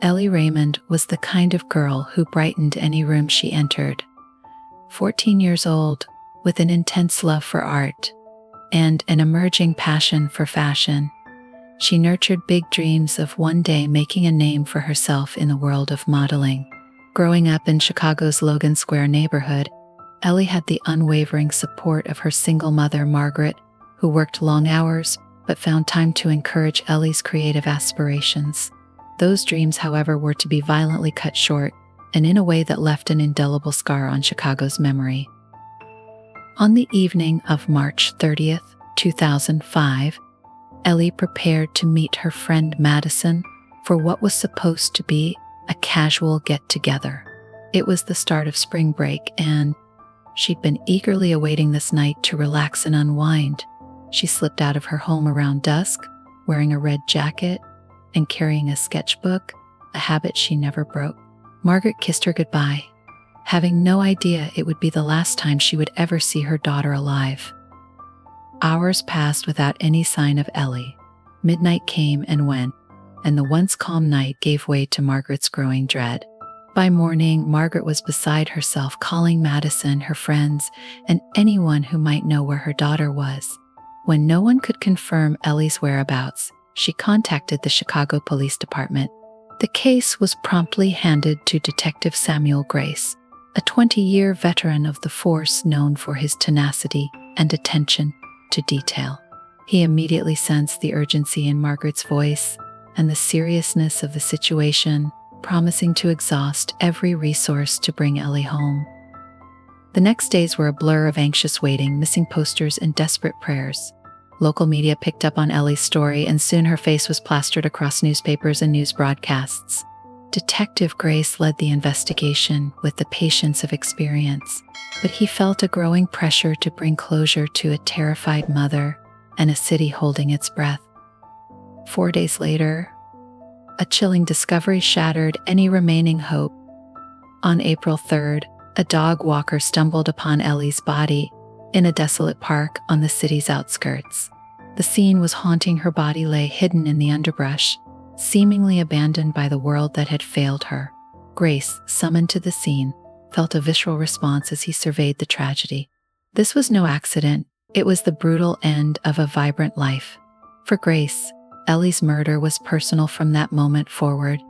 Ellie Raymond was the kind of girl who brightened any room she entered. 14 years old, with an intense love for art and an emerging passion for fashion, she nurtured big dreams of one day making a name for herself in the world of modeling. Growing up in Chicago's Logan Square neighborhood, Ellie had the unwavering support of her single mother, Margaret, who worked long hours but found time to encourage Ellie's creative aspirations. Those dreams, however, were to be violently cut short, and in a way that left an indelible scar on Chicago's memory. On the evening of March 30th, 2005, Ellie prepared to meet her friend Madison for what was supposed to be a casual get-together. It was the start of spring break, and she'd been eagerly awaiting this night to relax and unwind. She slipped out of her home around dusk, wearing a red jacket and carrying a sketchbook, a habit she never broke. Margaret kissed her goodbye, having no idea it would be the last time she would ever see her daughter alive. Hours passed without any sign of Ellie. Midnight came and went, and the once calm night gave way to Margaret's growing dread. By morning, Margaret was beside herself, calling Madison, her friends, and anyone who might know where her daughter was. When no one could confirm Ellie's whereabouts, she contacted the Chicago Police Department. The case was promptly handed to Detective Samuel Grace, a 20-year veteran of the force known for his tenacity and attention to detail. He immediately sensed the urgency in Margaret's voice and the seriousness of the situation, promising to exhaust every resource to bring Ellie home. The next days were a blur of anxious waiting, missing posters, and desperate prayers. Local media picked up on Ellie's story, and soon her face was plastered across newspapers and news broadcasts. Detective Grace led the investigation with the patience of experience, but he felt a growing pressure to bring closure to a terrified mother and a city holding its breath. 4 days later, a chilling discovery shattered any remaining hope. On April 3rd, a dog walker stumbled upon Ellie's body in a desolate park on the city's outskirts. The scene was haunting. Her body lay hidden in the underbrush, seemingly abandoned by the world that had failed her. Grace, summoned to the scene, felt a visceral response as he surveyed the tragedy. This was no accident. It was the brutal end of a vibrant life. For Grace, Ellie's murder was personal from that moment forward.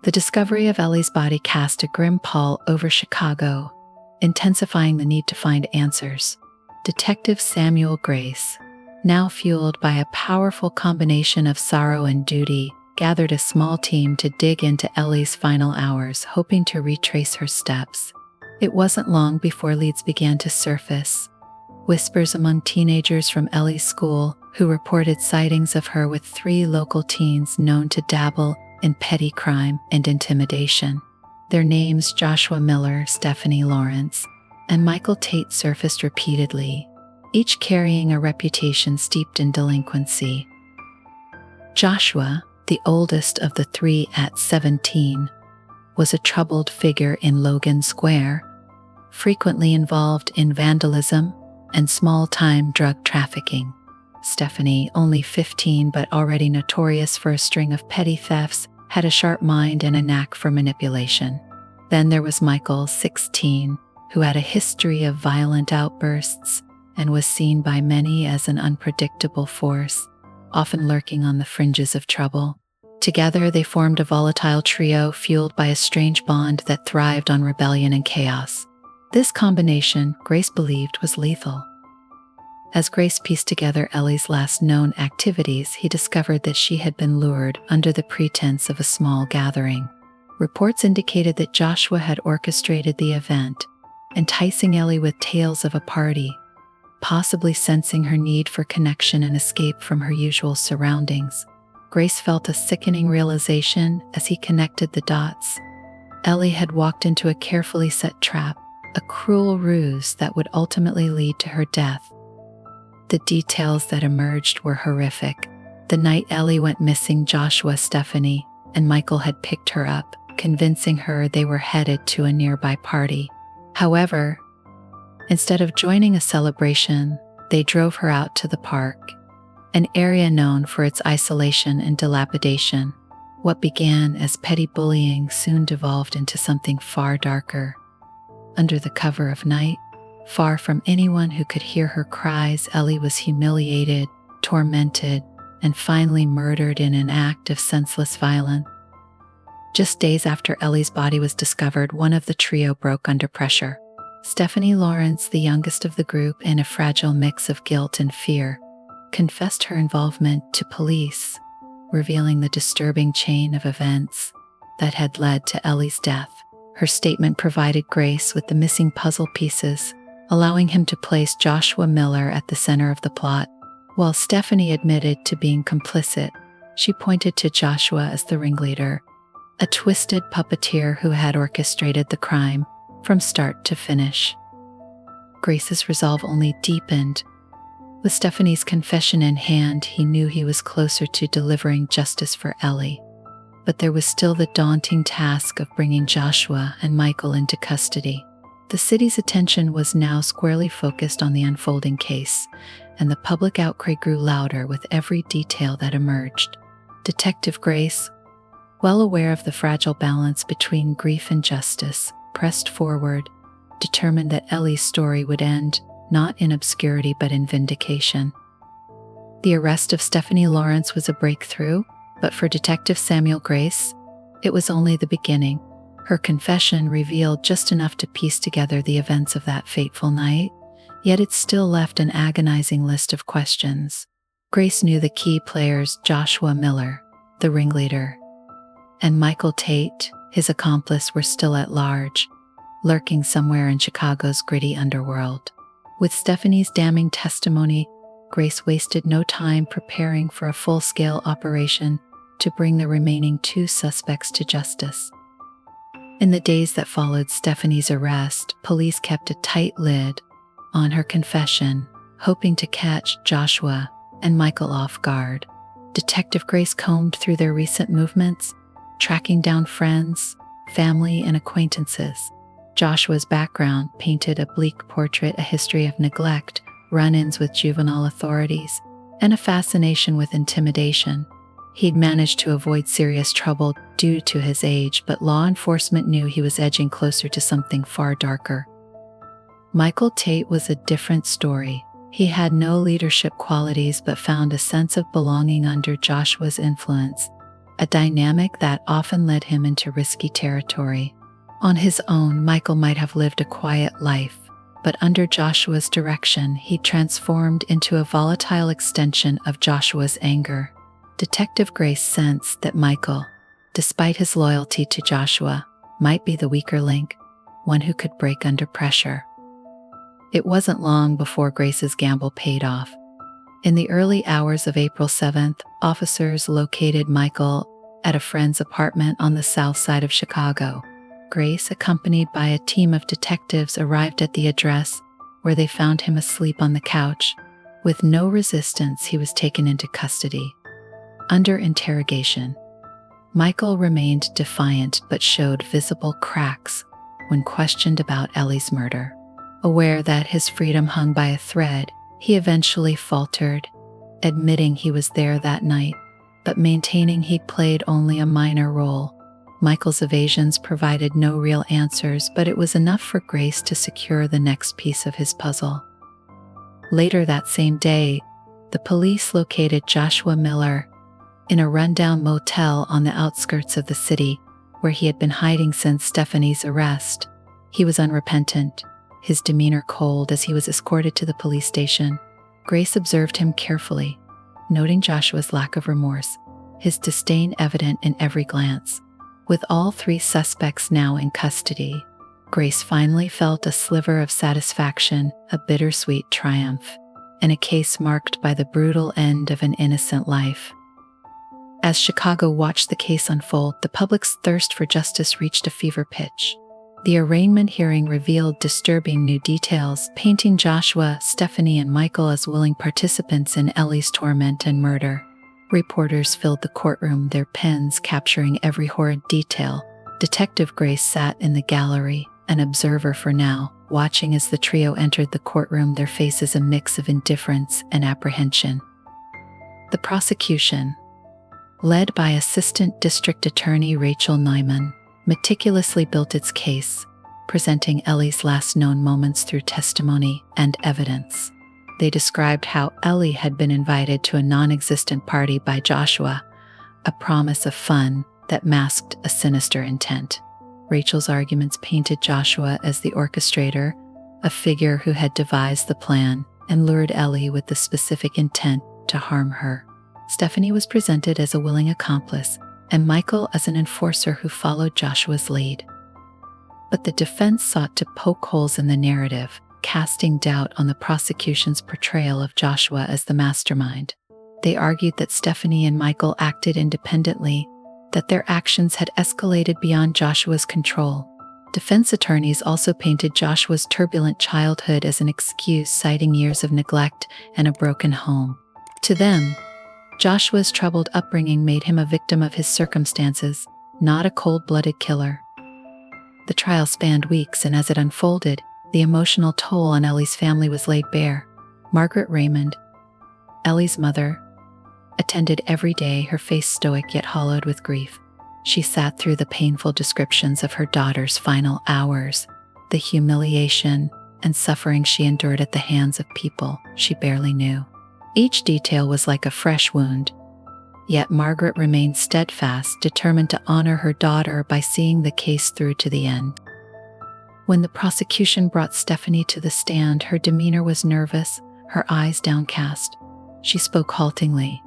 The discovery of Ellie's body cast a grim pall over Chicago, intensifying the need to find answers. Detective Samuel Grace, now fueled by a powerful combination of sorrow and duty, gathered a small team to dig into Ellie's final hours, hoping to retrace her steps. It wasn't long before leads began to surface. Whispers among teenagers from Ellie's school who reported sightings of her with 3 local teens known to dabble in petty crime and intimidation. Their names, Joshua Miller, Stephanie Lawrence, and Michael Tate, surfaced repeatedly, each carrying a reputation steeped in delinquency. Joshua, the oldest of the 3 at 17, was a troubled figure in Logan Square, frequently involved in vandalism and small-time drug trafficking. Stephanie, only 15 but already notorious for a string of petty thefts, had a sharp mind and a knack for manipulation. Then there was Michael, 16, who had a history of violent outbursts and was seen by many as an unpredictable force, often lurking on the fringes of trouble. Together, they formed a volatile trio fueled by a strange bond that thrived on rebellion and chaos. This combination, Grace believed, was lethal. As Grace pieced together Ellie's last known activities, he discovered that she had been lured under the pretense of a small gathering. Reports indicated that Joshua had orchestrated the event, enticing Ellie with tales of a party, possibly sensing her need for connection and escape from her usual surroundings. Grace felt a sickening realization as he connected the dots. Ellie had walked into a carefully set trap, a cruel ruse that would ultimately lead to her death. The details that emerged were horrific. The night Ellie went missing, Joshua, Stephanie, and Michael had picked her up, convincing her they were headed to a nearby party. However, instead of joining a celebration, they drove her out to the park, an area known for its isolation and dilapidation. What began as petty bullying soon devolved into something far darker. Under the cover of night, far from anyone who could hear her cries, Ellie was humiliated, tormented, and finally murdered in an act of senseless violence. Just days after Ellie's body was discovered, one of the trio broke under pressure. Stephanie Lawrence, the youngest of the group, in a fragile mix of guilt and fear, confessed her involvement to police, revealing the disturbing chain of events that had led to Ellie's death. Her statement provided Grace with the missing puzzle pieces, allowing him to place Joshua Miller at the center of the plot. While Stephanie admitted to being complicit, she pointed to Joshua as the ringleader, a twisted puppeteer who had orchestrated the crime from start to finish. Grace's resolve only deepened. With Stephanie's confession in hand, he knew he was closer to delivering justice for Ellie. But there was still the daunting task of bringing Joshua and Michael into custody. The city's attention was now squarely focused on the unfolding case, and the public outcry grew louder with every detail that emerged. Detective Grace, well aware of the fragile balance between grief and justice, pressed forward, determined that Ellie's story would end not in obscurity but in vindication. The arrest of Stephanie Lawrence was a breakthrough, but for Detective Samuel Grace, it was only the beginning. Her confession revealed just enough to piece together the events of that fateful night, yet it still left an agonizing list of questions. Grace knew the key players: Joshua Miller, the ringleader, and Michael Tate, his accomplice, were still at large, lurking somewhere in Chicago's gritty underworld. With Stephanie's damning testimony, Grace wasted no time preparing for a full-scale operation to bring the remaining 2 suspects to justice. In the days that followed Stephanie's arrest, police kept a tight lid on her confession, hoping to catch Joshua and Michael off guard. Detective Grace combed through their recent movements, tracking down friends, family, and acquaintances. Joshua's background painted a bleak portrait: a history of neglect, run-ins with juvenile authorities, and a fascination with intimidation. He'd managed to avoid serious trouble due to his age, but law enforcement knew he was edging closer to something far darker. Michael Tate was a different story. He had no leadership qualities but found a sense of belonging under Joshua's influence, a dynamic that often led him into risky territory. On his own, Michael might have lived a quiet life, but under Joshua's direction, he transformed into a volatile extension of Joshua's anger. Detective Grace sensed that Michael, despite his loyalty to Joshua, might be the weaker link, one who could break under pressure. It wasn't long before Grace's gamble paid off. In the early hours of April 7th, officers located Michael at a friend's apartment on the south side of Chicago. Grace, accompanied by a team of detectives, arrived at the address, where they found him asleep on the couch. With no resistance, he was taken into custody. Under interrogation, Michael remained defiant but showed visible cracks when questioned about Ellie's murder. Aware that his freedom hung by a thread, he eventually faltered, admitting he was there that night, but maintaining he'd played only a minor role. Michael's evasions provided no real answers, but it was enough for Grace to secure the next piece of his puzzle. Later that same day, the police located Joshua Miller in a rundown motel on the outskirts of the city, where he had been hiding since Stephanie's arrest. He was unrepentant, his demeanor cold as he was escorted to the police station. Grace observed him carefully, noting Joshua's lack of remorse, his disdain evident in every glance. With all 3 suspects now in custody, Grace finally felt a sliver of satisfaction, a bittersweet triumph, in a case marked by the brutal end of an innocent life. As Chicago watched the case unfold, the public's thirst for justice reached a fever pitch. The arraignment hearing revealed disturbing new details, painting Joshua, Stephanie, and Michael as willing participants in Ellie's torment and murder. Reporters filled the courtroom, their pens capturing every horrid detail. Detective Grace sat in the gallery, an observer for now, watching as the trio entered the courtroom, their faces a mix of indifference and apprehension. The prosecution, led by Assistant District Attorney Rachel Neumann, meticulously built its case, presenting Ellie's last known moments through testimony and evidence. They described how Ellie had been invited to a non-existent party by Joshua, a promise of fun that masked a sinister intent. Rachel's arguments painted Joshua as the orchestrator, a figure who had devised the plan and lured Ellie with the specific intent to harm her. Stephanie was presented as a willing accomplice, and Michael as an enforcer who followed Joshua's lead. But the defense sought to poke holes in the narrative, casting doubt on the prosecution's portrayal of Joshua as the mastermind. They argued that Stephanie and Michael acted independently, that their actions had escalated beyond Joshua's control. Defense attorneys also painted Joshua's turbulent childhood as an excuse, citing years of neglect and a broken home. To them, Joshua's troubled upbringing made him a victim of his circumstances, not a cold-blooded killer. The trial spanned weeks, and as it unfolded, the emotional toll on Ellie's family was laid bare. Margaret Raymond, Ellie's mother, attended every day, her face stoic yet hollowed with grief. She sat through the painful descriptions of her daughter's final hours, the humiliation and suffering she endured at the hands of people she barely knew. Each detail was like a fresh wound, yet Margaret remained steadfast, determined to honor her daughter by seeing the case through to the end. When the prosecution brought Stephanie to the stand, her demeanor was nervous, her eyes downcast. She spoke haltingly,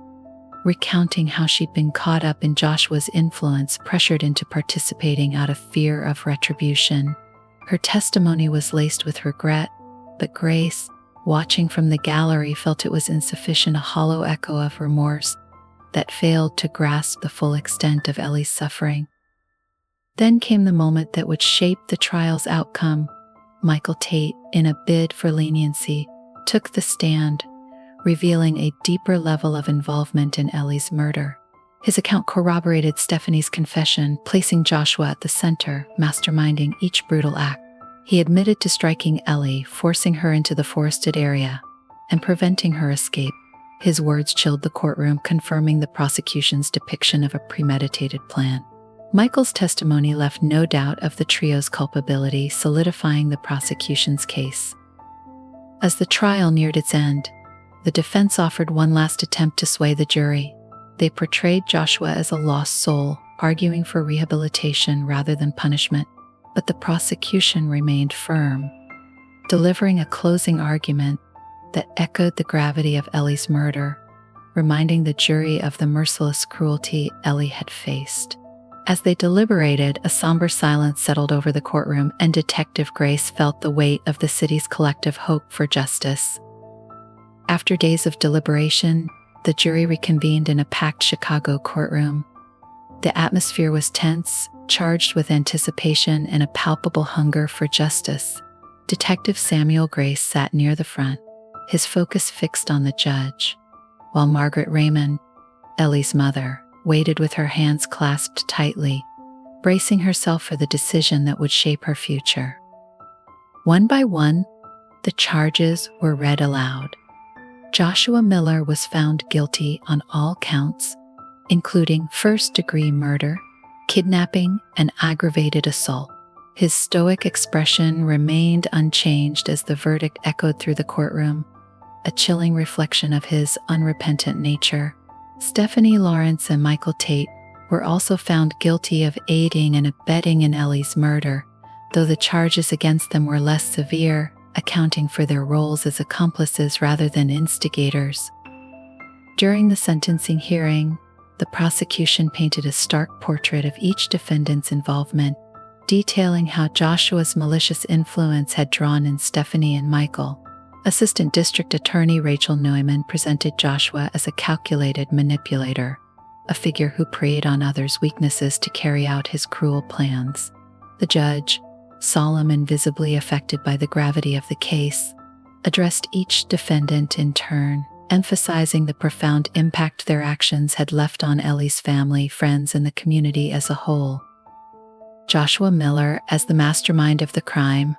recounting how she'd been caught up in Joshua's influence, pressured into participating out of fear of retribution. Her testimony was laced with regret, but Grace, watching from the gallery, felt it was insufficient, a hollow echo of remorse that failed to grasp the full extent of Ellie's suffering. Then came the moment that would shape the trial's outcome. Michael Tate, in a bid for leniency, took the stand, revealing a deeper level of involvement in Ellie's murder. His account corroborated Stephanie's confession, placing Joshua at the center, masterminding each brutal act. He admitted to striking Ellie, forcing her into the forested area, and preventing her escape. His words chilled the courtroom, confirming the prosecution's depiction of a premeditated plan. Michael's testimony left no doubt of the trio's culpability, solidifying the prosecution's case. As the trial neared its end, the defense offered one last attempt to sway the jury. They portrayed Joshua as a lost soul, arguing for rehabilitation rather than punishment. But the prosecution remained firm, delivering a closing argument that echoed the gravity of Ellie's murder, reminding the jury of the merciless cruelty Ellie had faced. As they deliberated, a somber silence settled over the courtroom, and Detective Grace felt the weight of the city's collective hope for justice. After days of deliberation, the jury reconvened in a packed Chicago courtroom. The atmosphere was tense, charged with anticipation and a palpable hunger for justice. Detective Samuel Grace sat near the front, his focus fixed on the judge, while Margaret Raymond, Ellie's mother, waited with her hands clasped tightly, bracing herself for the decision that would shape her future. One by one, the charges were read aloud. Joshua Miller was found guilty on all counts, including first-degree murder, kidnapping, and aggravated assault. His stoic expression remained unchanged as the verdict echoed through the courtroom, a chilling reflection of his unrepentant nature. Stephanie Lawrence and Michael Tate were also found guilty of aiding and abetting in Ellie's murder, though the charges against them were less severe, accounting for their roles as accomplices rather than instigators. During the sentencing hearing, the prosecution painted a stark portrait of each defendant's involvement, detailing how Joshua's malicious influence had drawn in Stephanie and Michael. Assistant District Attorney Rachel Neumann presented Joshua as a calculated manipulator, a figure who preyed on others' weaknesses to carry out his cruel plans. The judge, solemn and visibly affected by the gravity of the case, addressed each defendant in turn, emphasizing the profound impact their actions had left on Ellie's family, friends, and the community as a whole. Joshua Miller, as the mastermind of the crime,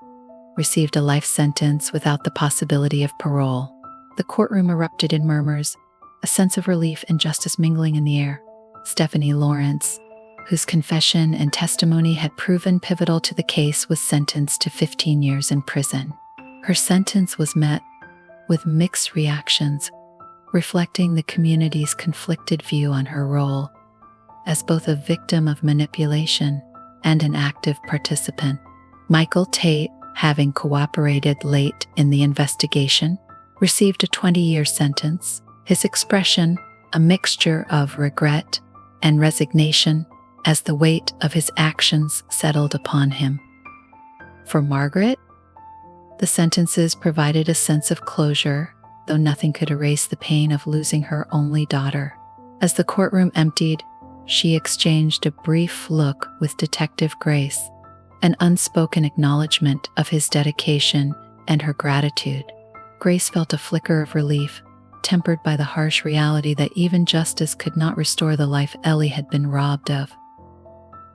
received a life sentence without the possibility of parole. The courtroom erupted in murmurs, a sense of relief and justice mingling in the air. Stephanie Lawrence, whose confession and testimony had proven pivotal to the case, was sentenced to 15 years in prison. Her sentence was met with mixed reactions, reflecting the community's conflicted view on her role as both a victim of manipulation and an active participant. Michael Tate, having cooperated late in the investigation, received a 20-year sentence. His expression, a mixture of regret and resignation, as the weight of his actions settled upon him. For Margaret, the sentences provided a sense of closure, though nothing could erase the pain of losing her only daughter. As the courtroom emptied, she exchanged a brief look with Detective Grace, an unspoken acknowledgement of his dedication and her gratitude. Grace felt a flicker of relief, tempered by the harsh reality that even justice could not restore the life Ellie had been robbed of.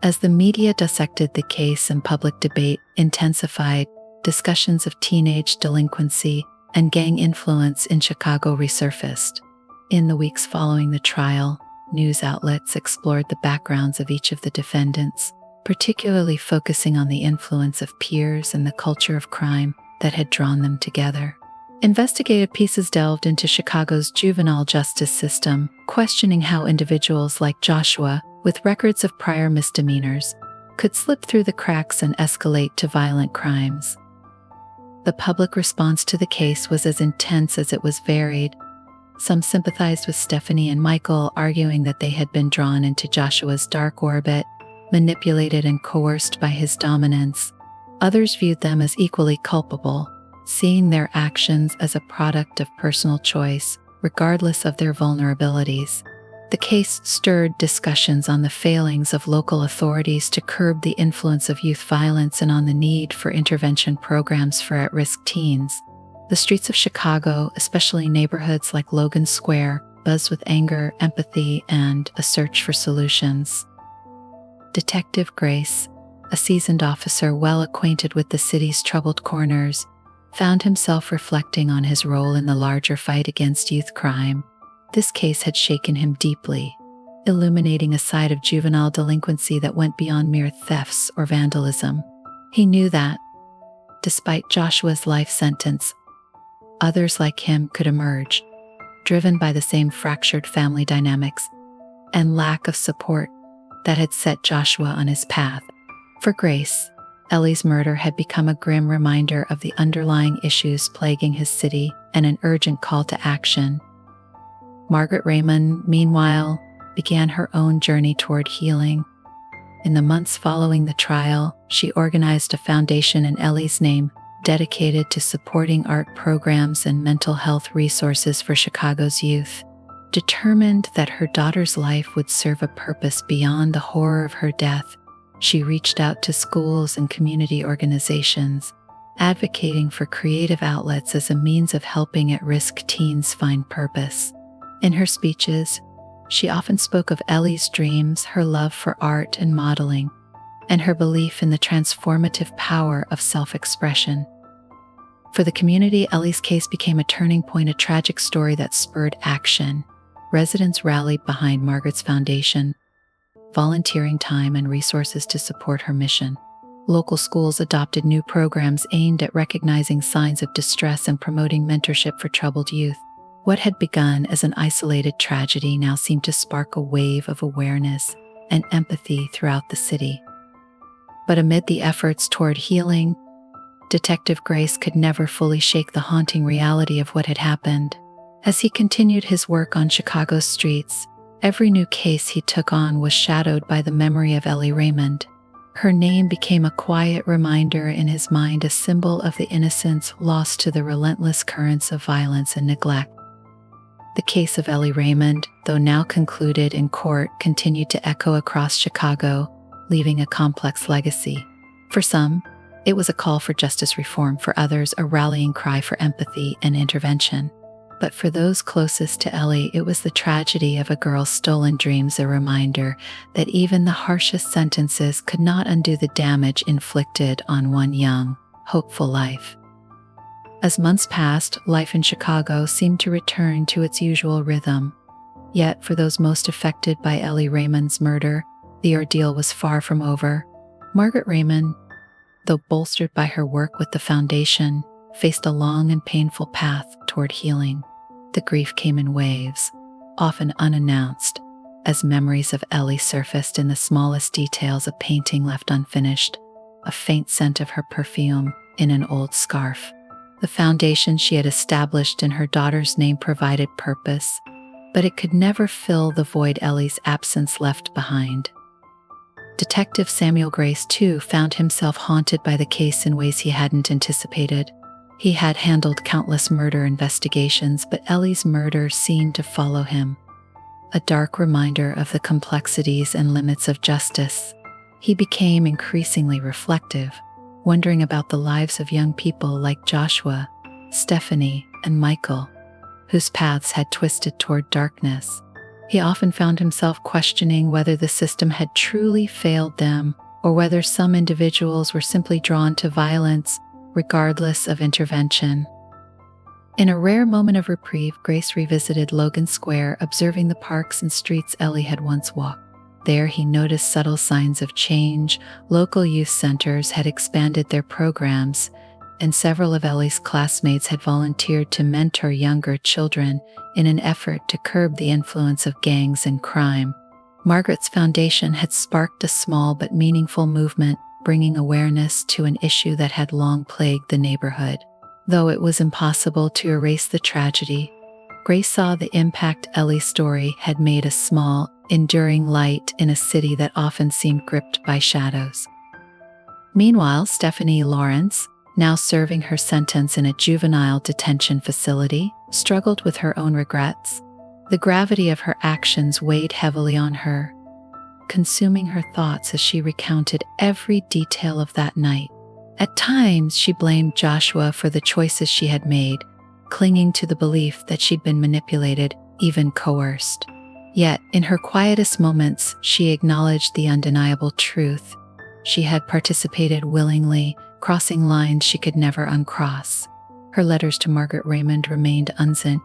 As the media dissected the case and public debate intensified, discussions of teenage delinquency and gang influence in Chicago resurfaced. In the weeks following the trial, news outlets explored the backgrounds of each of the defendants, particularly focusing on the influence of peers and the culture of crime that had drawn them together. Investigative pieces delved into Chicago's juvenile justice system, questioning how individuals like Joshua, with records of prior misdemeanors, could slip through the cracks and escalate to violent crimes. The public response to the case was as intense as it was varied. Some sympathized with Stephanie and Michael, arguing that they had been drawn into Joshua's dark orbit, manipulated and coerced by his dominance. Others viewed them as equally culpable, seeing their actions as a product of personal choice, regardless of their vulnerabilities. The case stirred discussions on the failings of local authorities to curb the influence of youth violence and on the need for intervention programs for at-risk teens. The streets of Chicago, especially neighborhoods like Logan Square, buzzed with anger, empathy, and a search for solutions. Detective Grace, a seasoned officer well acquainted with the city's troubled corners, found himself reflecting on his role in the larger fight against youth crime. This case had shaken him deeply, illuminating a side of juvenile delinquency that went beyond mere thefts or vandalism. He knew that, despite Joshua's life sentence, others like him could emerge, driven by the same fractured family dynamics and lack of support that had set Joshua on his path. For Grace, Ellie's murder had become a grim reminder of the underlying issues plaguing his city and an urgent call to action. Margaret Raymond, meanwhile, began her own journey toward healing. In the months following the trial, she organized a foundation in Ellie's name dedicated to supporting art programs and mental health resources for Chicago's youth. Determined that her daughter's life would serve a purpose beyond the horror of her death, she reached out to schools and community organizations, advocating for creative outlets as a means of helping at-risk teens find purpose. In her speeches, she often spoke of Ellie's dreams, her love for art and modeling, and her belief in the transformative power of self-expression. For the community, Ellie's case became a turning point, a tragic story that spurred action. Residents rallied behind Margaret's foundation, volunteering time and resources to support her mission. Local schools adopted new programs aimed at recognizing signs of distress and promoting mentorship for troubled youth. What had begun as an isolated tragedy now seemed to spark a wave of awareness and empathy throughout the city. But amid the efforts toward healing, Detective Grace could never fully shake the haunting reality of what had happened. As he continued his work on Chicago's streets, every new case he took on was shadowed by the memory of Ellie Raymond. Her name became a quiet reminder in his mind, a symbol of the innocence lost to the relentless currents of violence and neglect. The case of Ellie Raymond, though now concluded in court, continued to echo across Chicago, leaving a complex legacy. For some, it was a call for justice reform; for others, a rallying cry for empathy and intervention. But for those closest to Ellie, it was the tragedy of a girl's stolen dreams, a reminder that even the harshest sentences could not undo the damage inflicted on one young, hopeful life. As months passed, life in Chicago seemed to return to its usual rhythm. Yet, for those most affected by Ellie Raymond's murder, the ordeal was far from over. Margaret Raymond, though bolstered by her work with the foundation, faced a long and painful path toward healing. The grief came in waves, often unannounced, as memories of Ellie surfaced in the smallest details: a painting left unfinished, a faint scent of her perfume in an old scarf. The foundation she had established in her daughter's name provided purpose, but it could never fill the void Ellie's absence left behind. Detective Samuel Grace, too, found himself haunted by the case in ways he hadn't anticipated. He had handled countless murder investigations, but Ellie's murder seemed to follow him, a dark reminder of the complexities and limits of justice. He became increasingly reflective, wondering about the lives of young people like Joshua, Stephanie, and Michael, whose paths had twisted toward darkness. He often found himself questioning whether the system had truly failed them, or whether some individuals were simply drawn to violence regardless of intervention. In a rare moment of reprieve, Grace revisited Logan Square, observing the parks and streets Ellie had once walked. There he noticed subtle signs of change. Local youth centers had expanded their programs, and several of Ellie's classmates had volunteered to mentor younger children in an effort to curb the influence of gangs and crime. Margaret's foundation had sparked a small but meaningful movement, bringing awareness to an issue that had long plagued the neighborhood. Though it was impossible to erase the tragedy, Grace saw the impact Ellie's story had made: a small, enduring light in a city that often seemed gripped by shadows. Meanwhile, Stephanie Lawrence, now serving her sentence in a juvenile detention facility, struggled with her own regrets. The gravity of her actions weighed heavily on her, consuming her thoughts as she recounted every detail of that night. At times, she blamed Joshua for the choices she had made, clinging to the belief that she'd been manipulated, even coerced. Yet, in her quietest moments, she acknowledged the undeniable truth. She had participated willingly, crossing lines she could never uncross. Her letters to Margaret Raymond remained unsent,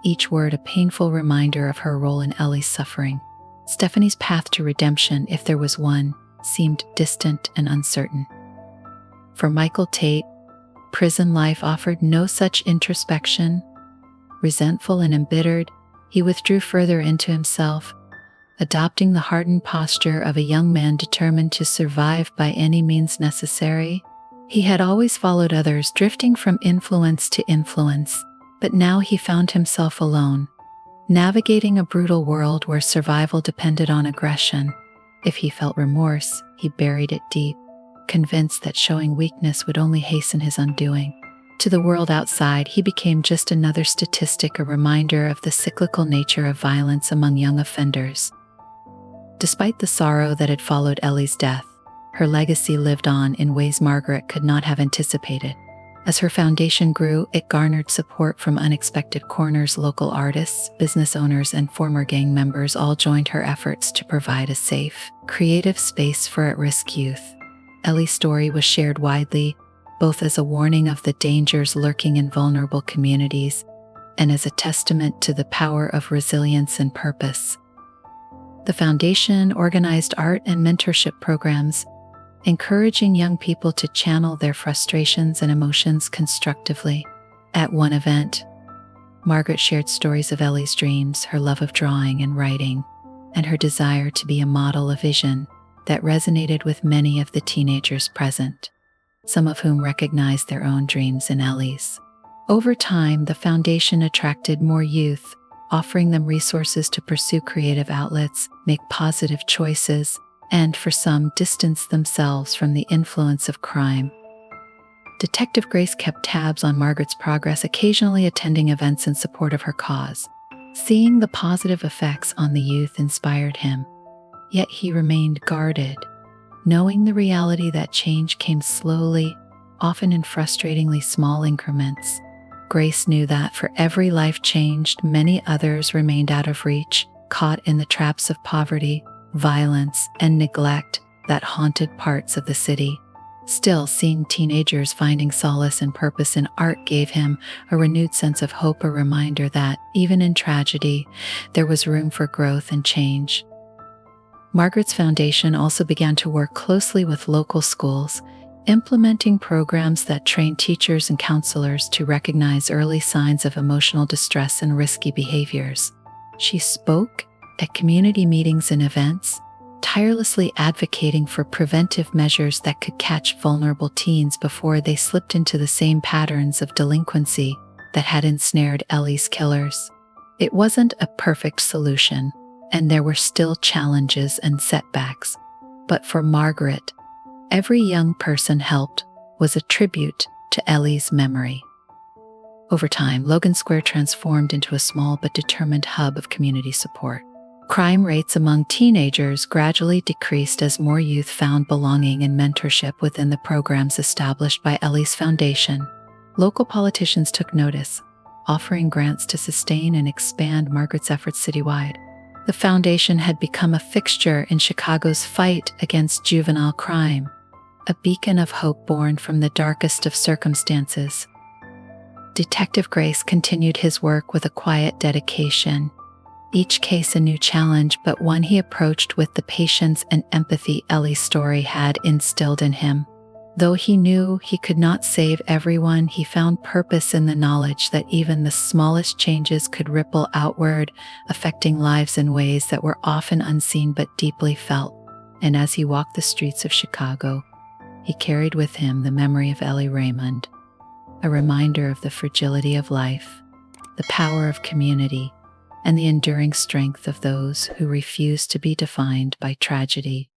each word a painful reminder of her role in Ellie's suffering. Stephanie's path to redemption, if there was one, seemed distant and uncertain. For Michael Tate, prison life offered no such introspection. Resentful and embittered, he withdrew further into himself, adopting the hardened posture of a young man determined to survive by any means necessary. He had always followed others, drifting from influence to influence, but now he found himself alone, navigating a brutal world where survival depended on aggression. If he felt remorse, he buried it deep, convinced that showing weakness would only hasten his undoing. To the world outside, he became just another statistic, a reminder of the cyclical nature of violence among young offenders. Despite the sorrow that had followed Ellie's death, her legacy lived on in ways Margaret could not have anticipated. As her foundation grew, it garnered support from unexpected corners. Local artists, business owners, and former gang members all joined her efforts to provide a safe, creative space for at-risk youth. Ellie's story was shared widely, both as a warning of the dangers lurking in vulnerable communities and as a testament to the power of resilience and purpose. The foundation organized art and mentorship programs, encouraging young people to channel their frustrations and emotions constructively. At one event, Margaret shared stories of Ellie's dreams, her love of drawing and writing, and her desire to be a model of vision that resonated with many of the teenagers present, some of whom recognized their own dreams in Ellie's. Over time, the foundation attracted more youth, offering them resources to pursue creative outlets, make positive choices, and for some, distance themselves from the influence of crime. Detective Grace kept tabs on Margaret's progress, occasionally attending events in support of her cause. Seeing the positive effects on the youth inspired him, yet he remained guarded, knowing the reality that change came slowly, often in frustratingly small increments. Grace knew that for every life changed, many others remained out of reach, caught in the traps of poverty, violence, and neglect that haunted parts of the city. Still, seeing teenagers finding solace and purpose in art gave him a renewed sense of hope, a reminder that, even in tragedy, there was room for growth and change. Margaret's foundation also began to work closely with local schools, implementing programs that train teachers and counselors to recognize early signs of emotional distress and risky behaviors. She spoke at community meetings and events, tirelessly advocating for preventive measures that could catch vulnerable teens before they slipped into the same patterns of delinquency that had ensnared Ellie's killers. It wasn't a perfect solution, and there were still challenges and setbacks, but for Margaret, every young person helped was a tribute to Ellie's memory. Over time, Logan Square transformed into a small but determined hub of community support. Crime rates among teenagers gradually decreased as more youth found belonging and mentorship within the programs established by Ellie's foundation. Local politicians took notice, offering grants to sustain and expand Margaret's efforts citywide. The foundation had become a fixture in Chicago's fight against juvenile crime, a beacon of hope born from the darkest of circumstances. Detective Grace continued his work with a quiet dedication, each case a new challenge, but one he approached with the patience and empathy Ellie's story had instilled in him. Though he knew he could not save everyone, he found purpose in the knowledge that even the smallest changes could ripple outward, affecting lives in ways that were often unseen but deeply felt. And as he walked the streets of Chicago, he carried with him the memory of Ellie Raymond, a reminder of the fragility of life, the power of community, and the enduring strength of those who refuse to be defined by tragedy.